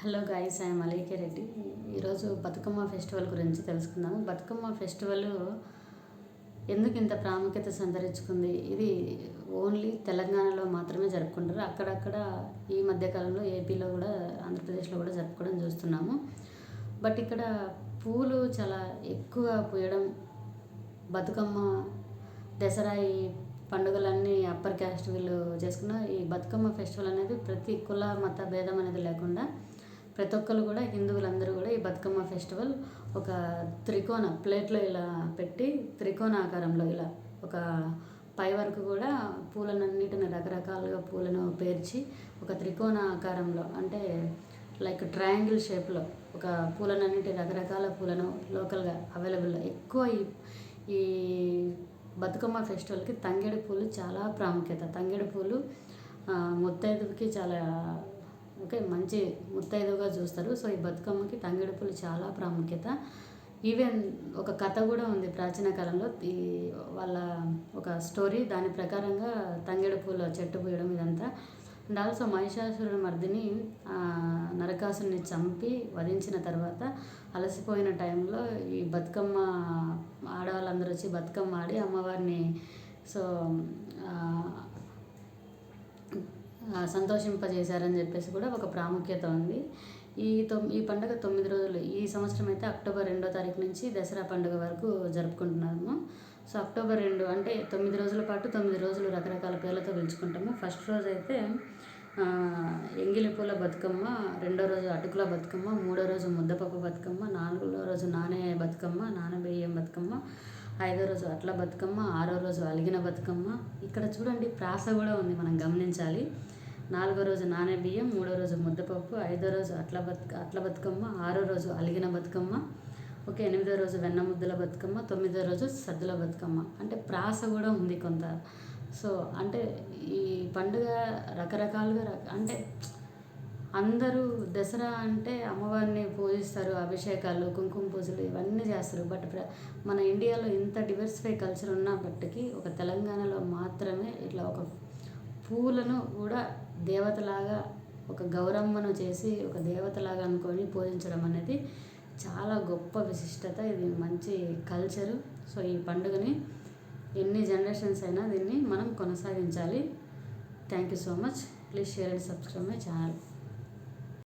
Hello guys, I'm అలీకే రెడ్డి. ఈరోజు Bathukamma festival గురించి తెలుసుకుందాము. బతుకమ్మ ఫెస్టివల్ ఎందుకు ఇంత ప్రాముఖ్యత సంతరించుకుంది? ఇది ఓన్లీ తెలంగాణలో మాత్రమే జరుపుకుంటారు. అక్కడక్కడ ఈ మధ్యకాలంలో ఏపీలో కూడా, ఆంధ్రప్రదేశ్లో కూడా జరుపుకోవడం చూస్తున్నాము. బట్ ఇక్కడ పూలు చాలా ఎక్కువ పూయడం, బతుకమ్మ, దసరా, ఈ పండుగలన్నీ అప్పర్ క్యాస్ట్ వీళ్ళు చేసుకున్న ఈ బతుకమ్మ ఫెస్టివల్ అనేది ప్రతి కుల మత భేదం అనేది లేకుండా ప్రతి ఒక్కరు కూడా, హిందువులందరూ కూడా ఈ బతుకమ్మ ఫెస్టివల్ ఒక త్రికోణ ప్లేట్లో ఇలా పెట్టి, త్రికోణ ఆకారంలో ఇలా ఒక పై వరకు కూడా పూలనన్నిటిని, రకరకాలుగా పూలను పేర్చి ఒక త్రికోణ ఆకారంలో, అంటే లైక్ ట్రయాంగిల్ షేప్లో ఒక పూలనన్నిటి, రకరకాల పూలను లోకల్గా అవైలబుల్. ఎక్కువ ఈ బతుకమ్మ ఫెస్టివల్కి తంగేడు పూలు చాలా ప్రాముఖ్యత. తంగేడు పూలు ముత్తైదువుకి చాలా మంచి ముత్తైదువుగా చూస్తారు. సో ఈ బతుకమ్మకి తంగేడు పూలు చాలా ప్రాముఖ్యత. ఈవెన్ ఒక కథ కూడా ఉంది ప్రాచీన కాలంలో, ఈ వాళ్ళ ఒక స్టోరీ, దాని ప్రకారంగా తంగేడు పూల చెట్టు పూయడం ఇదంతా. అండ్ ఆల్సో మహిషాసురుడి మర్దిని, నరకాసుని చంపి వధించిన తర్వాత అలసిపోయిన టైంలో ఈ బతుకమ్మ ఆడవాళ్ళందరూ వచ్చి బతుకమ్మ ఆడి అమ్మవారిని సంతోషింపజేశారని చెప్పేసి కూడా ఒక ప్రాముఖ్యత ఉంది. ఈ పండుగ 9 రోజులు. ఈ సంవత్సరం అయితే అక్టోబర్ 2వ తారీఖు నుంచి దసరా పండుగ వరకు జరుపుకుంటున్నాము. సో అక్టోబర్ 2 అంటే 9 రోజుల పాటు 9 రోజులు రకరకాల పేర్లతో పిలుచుకుంటాము. ఫస్ట్ రోజు అయితే ఎంగిలి పూల బతుకమ్మ, 2వ రోజు అటుకుల బతుకమ్మ, 3వ రోజు ముద్దపప్పు బతుకమ్మ, 4వ రోజు నానే బతుకమ్మ, నానబియ్యం బతుకమ్మ, 5వ రోజు అట్ల బతుకమ్మ, 6వ రోజు అలిగిన బతుకమ్మ. ఇక్కడ చూడండి ప్రాస కూడా ఉంది, మనం గమనించాలి. 4వ రోజు నానే బియ్యం, 3వ రోజు ముద్దపప్పు, 5వ రోజు అట్ల బతుకమ్మ, 6వ రోజు అలిగిన బతుకమ్మ, 8వ రోజు వెన్న ముద్దల బతుకమ్మ, 9వ రోజు సద్దుల బతుకమ్మ. అంటే ప్రాస కూడా ఉంది కొంత. సో అంటే ఈ పండుగ రకరకాలుగా అంటే అందరూ దసరా అంటే అమ్మవారిని పూజిస్తారు, అభిషేకాలు, కుంకుమ పూజలు ఇవన్నీ చేస్తారు. బట్ మన ఇండియాలో ఇంత డివర్సిఫై కల్చర్ ఉన్నప్పటికీ ఒక తెలంగాణలో మాత్రమే ఇట్లా ఒక పూలను కూడా దేవతలాగా, ఒక గౌరమ్మను చేసి ఒక దేవతలాగా అనుకొని పూజించడం అనేది చాలా గొప్ప విశిష్టత. ఇది మంచి కల్చరు. సో ఈ పండుగని ఎన్ని జనరేషన్స్ అయినా దీన్ని మనం కొనసాగించాలి. Thank you so much. Please share and subscribe my channel.